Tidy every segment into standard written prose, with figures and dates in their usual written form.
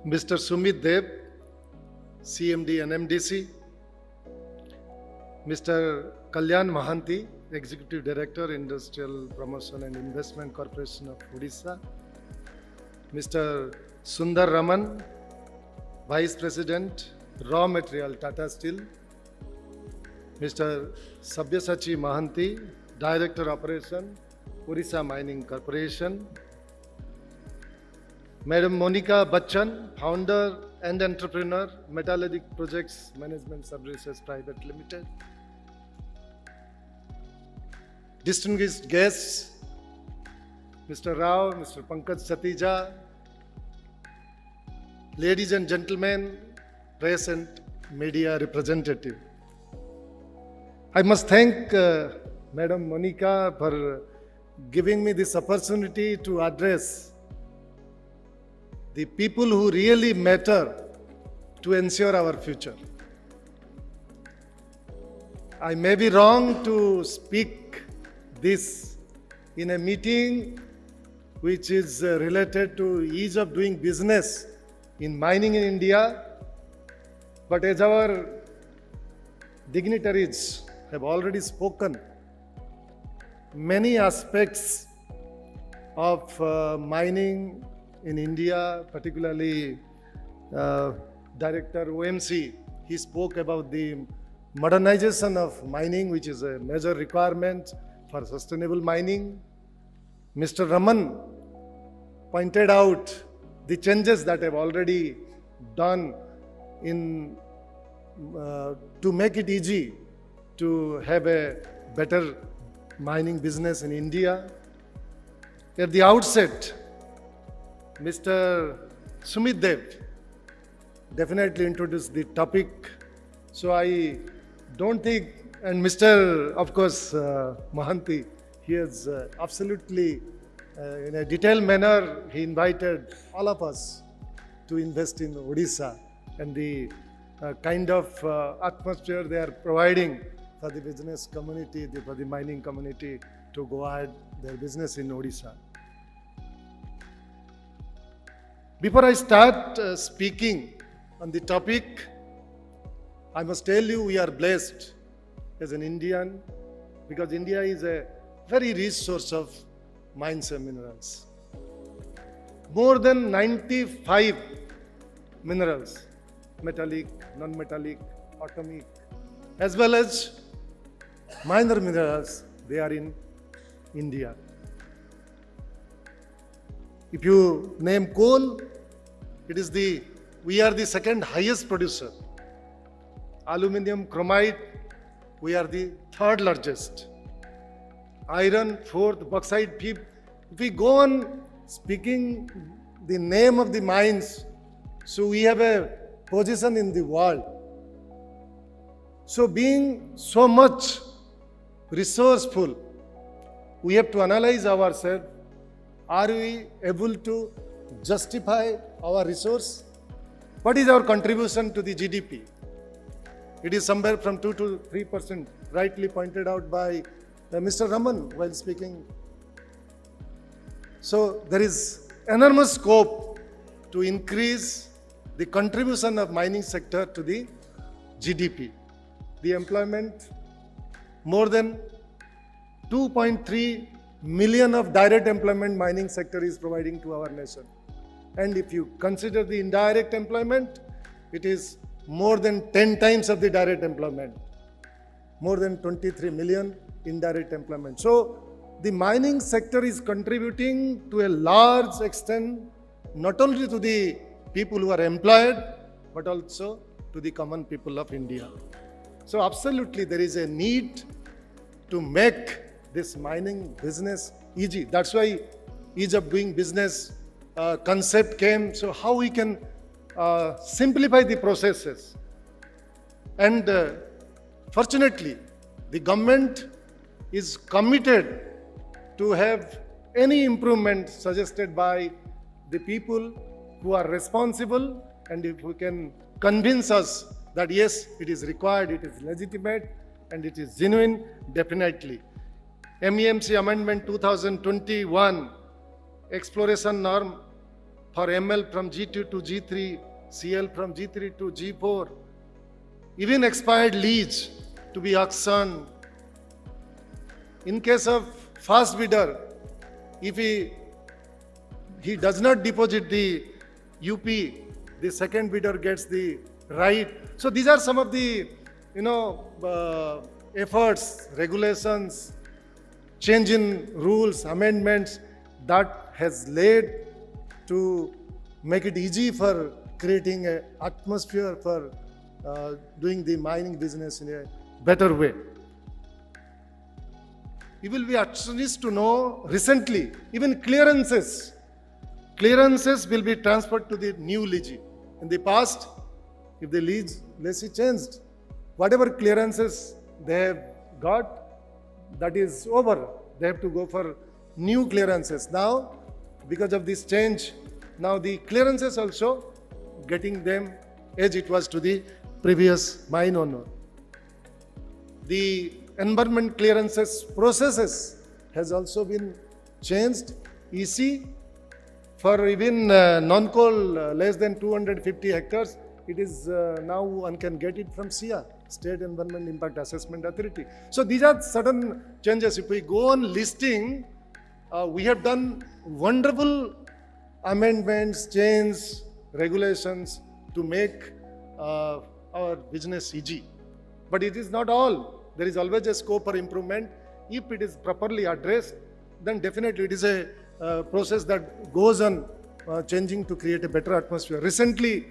Mr. Sumit Dev, CMD and MDC, Mr. Kalyan Mahanti, Executive Director, Industrial Promotion and Investment Corporation of Odisha, Mr. Sundar Raman, Vice President, Raw Material, Tata Steel, Mr. Sabyasachi Mahanti, Director Operation, Odisha Mining Corporation, Madam Monica Bachchan, Founder and Entrepreneur, Metalogic Projects Management Services Private Limited. Distinguished guests, Mr. Rao, Mr. Pankaj Satija, ladies and gentlemen, press and media representative. I must thank Madam Monica for giving me this opportunity to address the people who really matter to ensure our future. I may be wrong to speak this in a meeting which is related to ease of doing business in mining in India, but as our dignitaries have already spoken, many aspects of mining in India, particularly Director OMC, he spoke about the modernization of mining, which is a major requirement for sustainable mining. Mr. Raman pointed out the changes that have already done in to make it easy to have a better mining business in India. At the outset, Mr. Sumit Dev definitely introduced the topic. So I don't think, and Mr. of course Mahanti, he has absolutely in a detailed manner, he invited all of us to invest in Odisha and the kind of atmosphere they are providing for the business community, for the mining community to go ahead their business in Odisha. Before I start speaking on the topic, I must tell you we are blessed as an Indian because India is a very rich source of mines and minerals. More than 95 minerals, metallic, non-metallic, atomic, as well as minor minerals, they are in India. If you name coal, we are the second highest producer. Aluminium, chromite, we are the third largest. Iron, fourth, bauxite, fifth. If we go on speaking the name of the mines, so we have a position in the world. So being so much resourceful, we have to analyze ourselves. Are we able to justify our resource? What is our contribution to the GDP? It is somewhere from 2 to 3%, rightly pointed out by Mr. Raman while speaking. So there is enormous scope to increase the contribution of mining sector to the GDP. The employment, more than 2.3 million of direct employment mining sector is providing to our nation. And if you consider the indirect employment, it is more than 10 times of the direct employment. More than 23 million indirect employment. So the mining sector is contributing to a large extent, not only to the people who are employed, but also to the common people of India. So absolutely there is a need to make this mining business easy. That's why ease of doing business concept came. So how we can simplify the processes. And fortunately, the government is committed to have any improvement suggested by the people who are responsible, and if we can convince us that yes, it is required, it is legitimate, and it is genuine, definitely. MEMC Amendment 2021, Exploration Norm for ML from G2 to G3, CL from G3 to G4, even expired lease to be auctioned. In case of fast bidder, if he does not deposit the UP, the second bidder gets the right. So these are some of the efforts, regulations, change in rules, amendments that has led to make it easy for creating an atmosphere for doing the mining business in a better way. You will be astonished to know recently, even clearances will be transferred to the new lessee. In the past, if the lessee changed, whatever clearances they have got, that is over. They have to go for new clearances. Now, because of this change, now the clearances also getting them as it was to the previous mine owner. The environment clearances processes has also been changed. EC for even non-coal less than 250 hectares, it is now one can get it from SIA, State Environment Impact Assessment Authority. So these are certain changes. If we go on listing, we have done wonderful amendments, changes, regulations to make our business easy. But it is not all. There is always a scope for improvement. If it is properly addressed, then definitely it is a process that goes on changing to create a better atmosphere. Recently,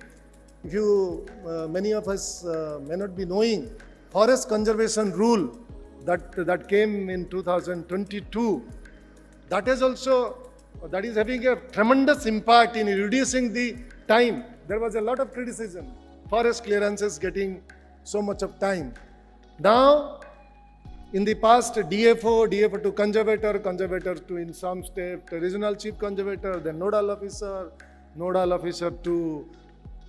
if you, many of us may not be knowing, forest conservation rule that came in 2022, that is having a tremendous impact in reducing the time. There was a lot of criticism. Forest clearances getting so much of time. Now, in the past, DFO to conservator to in some state, regional chief conservator, then nodal officer to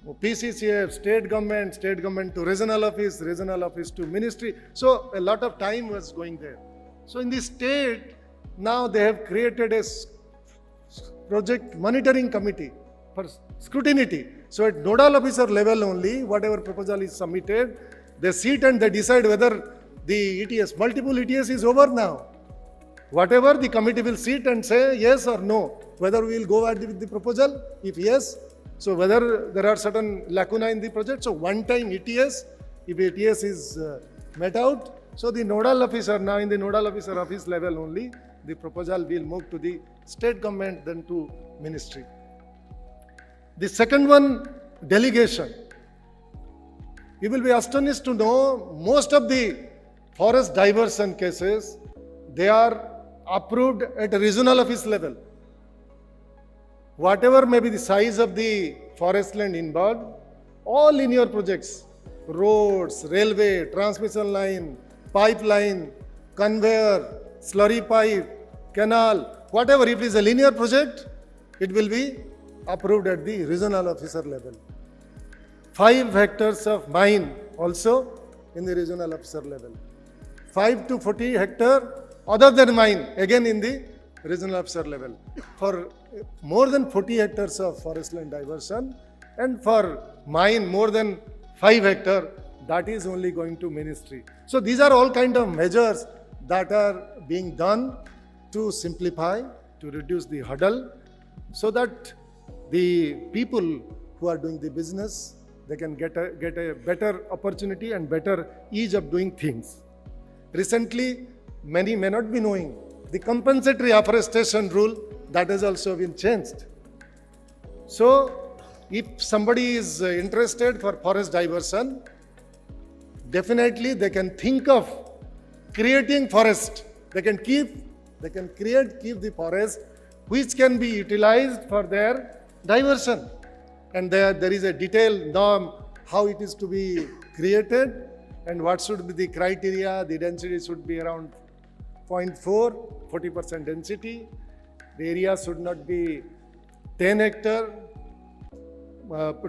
PCCF, state government to regional office to ministry. So a lot of time was going there. So in the state, now they have created a project monitoring committee for scrutiny. So at nodal officer level only, whatever proposal is submitted, they sit and they decide whether the ETS, multiple ETS is over now. Whatever, the committee will sit and say yes or no, whether we will go ahead with the proposal. If yes, so whether there are certain lacuna in the project. So one time ETS, if ETS is met out, so the nodal officer, now in the nodal officer office level only, the proposal will move to the state government, then to ministry. The second one, delegation. You will be astonished to know most of the forest diversion cases, they are approved at a regional office level. Whatever may be the size of the forest land involved, all linear projects, roads, railway, transmission line, pipeline, conveyor, slurry pipe, canal, whatever, if it is a linear project, it will be approved at the regional officer level. 5 hectares of mine also in the regional officer level. 5 to 40 hectare other than mine, again in the regional officer level. For more than 40 hectares of forest land diversion, and for mine more than 5 hectare, that is only going to ministry. So these are all kind of measures that are being done to simplify, to reduce the hurdle, so that the people who are doing the business, they can get a better opportunity and better ease of doing things. Recently, many may not be knowing, the compensatory afforestation rule, that has also been changed. So, if somebody is interested for forest diversion, definitely they can think of creating forest. They can keep the forest which can be utilized for their diversion. And there is a detailed norm how it is to be created and what should be the criteria. The density should be around 0.4, 40% density. The area should not be 10 hectare,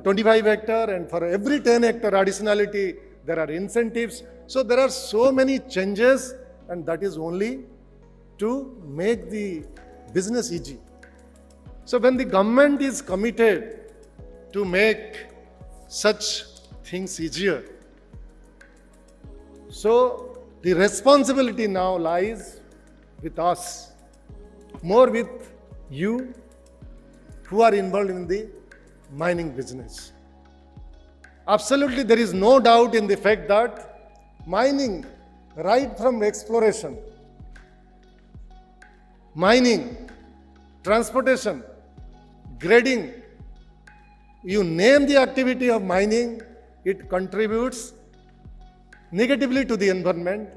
25 hectare, and for every 10 hectare additionality, there are incentives. So there are so many changes, and that is only to make the business easy. So when the government is committed to make such things easier, so the responsibility now lies with us, more with you who are involved in the mining business. Absolutely, there is no doubt in the fact that mining, right from exploration, mining, transportation, grading, you name the activity of mining, it contributes negatively to the environment,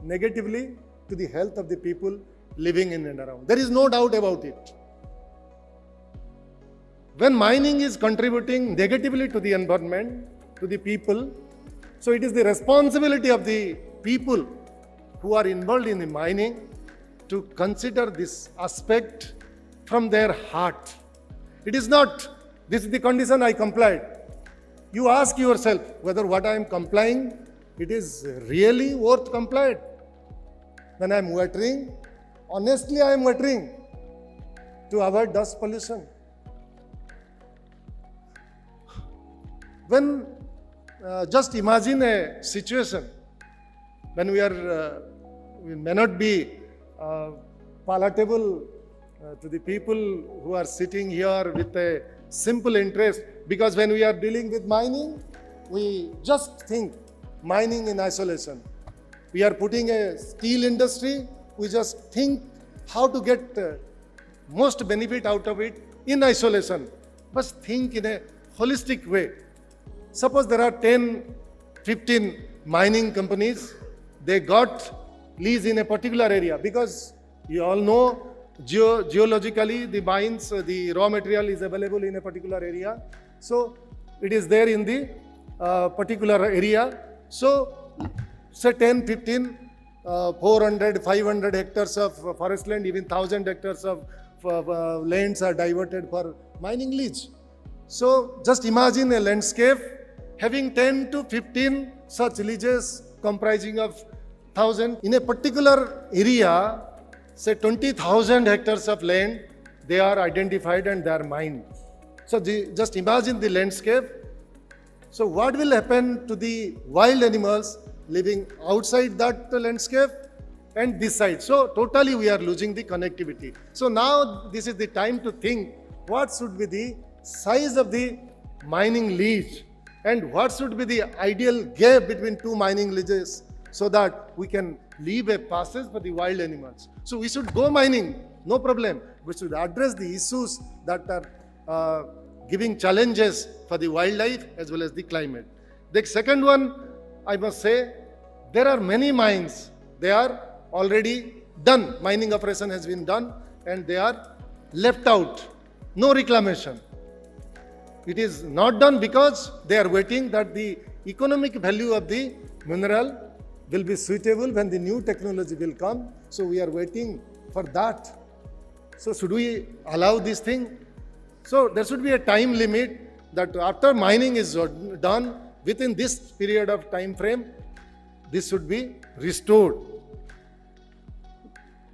negatively to the health of the people living in and around. There is no doubt about it. When mining is contributing negatively to the environment, to the people, so it is the responsibility of the people who are involved in the mining to consider this aspect from their heart. It is not, this is the condition I complied. You ask yourself whether what I am complying, it is really worth complied. When I am watering, honestly I am watering to avoid dust pollution. When just imagine a situation when we may not be palatable to the people who are sitting here with a simple interest, because when we are dealing with mining, we just think mining in isolation. We are putting a steel industry, we just think how to get most benefit out of it in isolation, but think in a holistic way. Suppose there are 10, 15 mining companies, they got lease in a particular area, because you all know geologically the mines, the raw material is available in a particular area. So it is there in the particular area. So say 10, 15, 400, 500 hectares of forest land, even 1000 hectares of lands are diverted for mining lease. So just imagine a landscape having 10 to 15 such leases comprising of 1000. In a particular area, say 20,000 hectares of land, they are identified and they are mined. So just imagine the landscape. So what will happen to the wild animals living outside that landscape and this side? So totally we are losing the connectivity. So now this is the time to think what should be the size of the mining lease and what should be the ideal gap between two mining leases, so that we can leave a passage for the wild animals. So we should go mining, no problem. We should address the issues that are giving challenges for the wildlife as well as the climate. The second one, I must say, there are many mines. They are already done. Mining operation has been done and they are left out. No reclamation. It is not done because they are waiting that the economic value of the mineral will be suitable when the new technology will come. So we are waiting for that. So should we allow this thing? So there should be a time limit that after mining is done, within this period of time frame, this should be restored.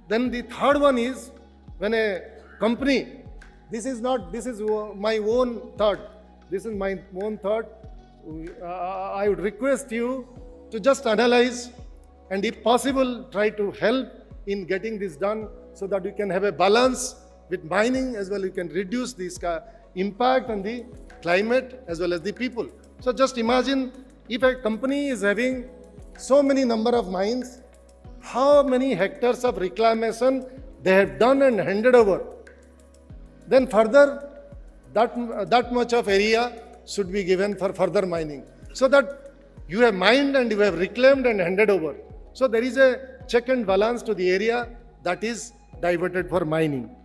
Then the third one is when a company, this is my own thought. This is my own thought. I would request you to just analyze and if possible try to help in getting this done so that you can have a balance with mining as well. You can reduce this impact on the climate as well as the people. So just imagine if a company is having so many number of mines, how many hectares of reclamation they have done and handed over. Then further, that much of area should be given for further mining, so that you have mined and you have reclaimed and handed over. So there is a check and balance to the area that is diverted for mining.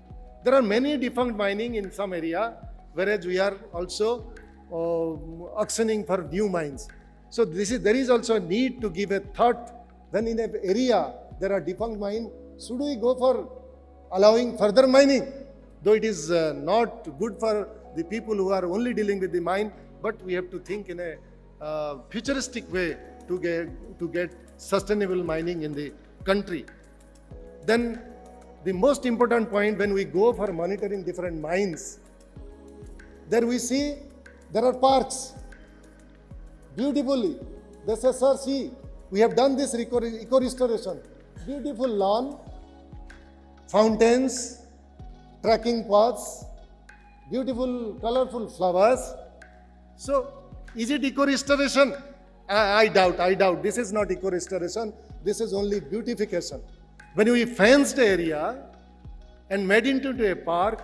There are many defunct mining in some area, whereas we are also auctioning for new mines. So there is also a need to give a thought when in an area there are defunct mine, should we go for allowing further mining? Though it is not good for the people who are only dealing with the mine, but we have to think in a futuristic way to get sustainable mining in the country. Then the most important point when we go for monitoring different mines, there we see there are parks. Beautifully. They say, sir, see, we have done this eco-restoration. Beautiful lawn, fountains, trekking paths, beautiful, colorful flowers. So, is it eco-restoration? I doubt. This is not eco-restoration. This is only beautification. When we fenced area and made into a park,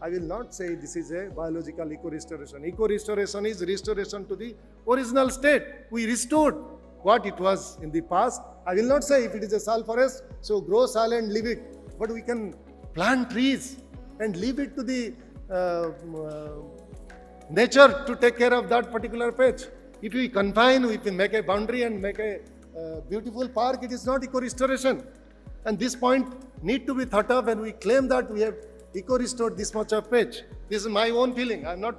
I will not say this is a biological eco-restoration. Eco-restoration is restoration to the original state. We restored what it was in the past. I will not say if it is a sal forest, so grow sal and leave it. But we can plant trees and leave it to the nature to take care of that particular patch. If we confine, if we make a boundary and make a beautiful park, it is not eco-restoration. And this point need to be thought of when we claim that we have eco-restored this much of patch. This is my own feeling. I'm not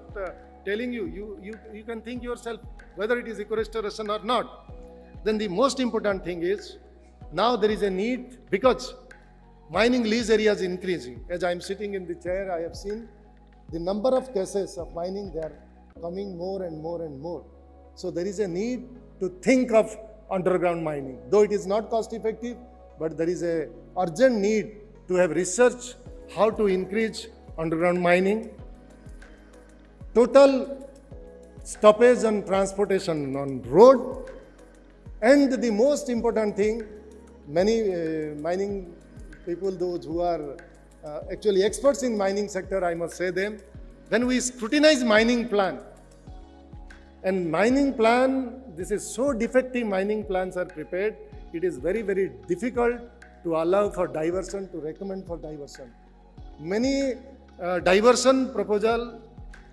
telling you. You can think yourself whether it is eco-restoration or not. Then the most important thing is, now there is a need, because mining lease area is increasing. As I'm sitting in the chair, I have seen the number of cases of mining, they are coming more and more and more. So there is a need to think of underground mining. Though it is not cost effective, but there is a urgent need to have research how to increase underground mining. Total stoppage and transportation on road. And the most important thing, many mining people, those who are actually experts in mining sector, I must say them, when we scrutinize mining plan, and mining plan, this is so defective mining plans are prepared, it is very, very difficult to allow for diversion, to recommend for diversion. Many diversion proposal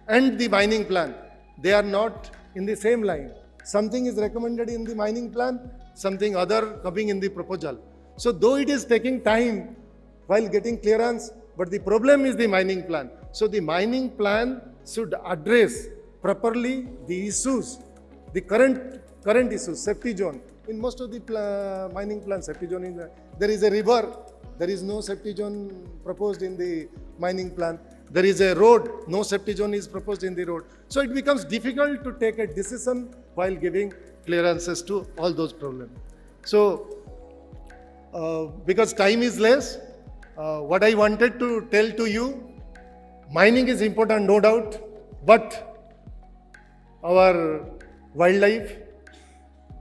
and the mining plan, they are not in the same line. Something is recommended in the mining plan, something other coming in the proposal. So though it is taking time while getting clearance, but the problem is the mining plan. So the mining plan should address properly the issues, the current issues, safety zone. In most of the mining plans, safety zone is there is a river, there is no safety zone proposed in the mining plan. There is a road, no safety zone is proposed in the road. So it becomes difficult to take a decision while giving clearances to all those problems. So because time is less, what I wanted to tell to you, mining is important, no doubt, but our wildlife,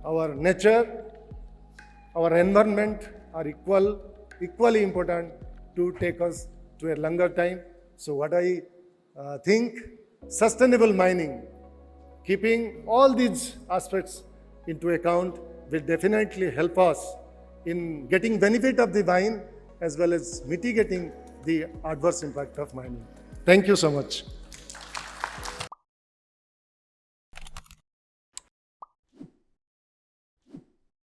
our nature, our environment are equally important to take us to a longer time. So what I think, sustainable mining, keeping all these aspects into account, will definitely help us in getting benefit of the mine as well as mitigating the adverse impact of mining. Thank you so much.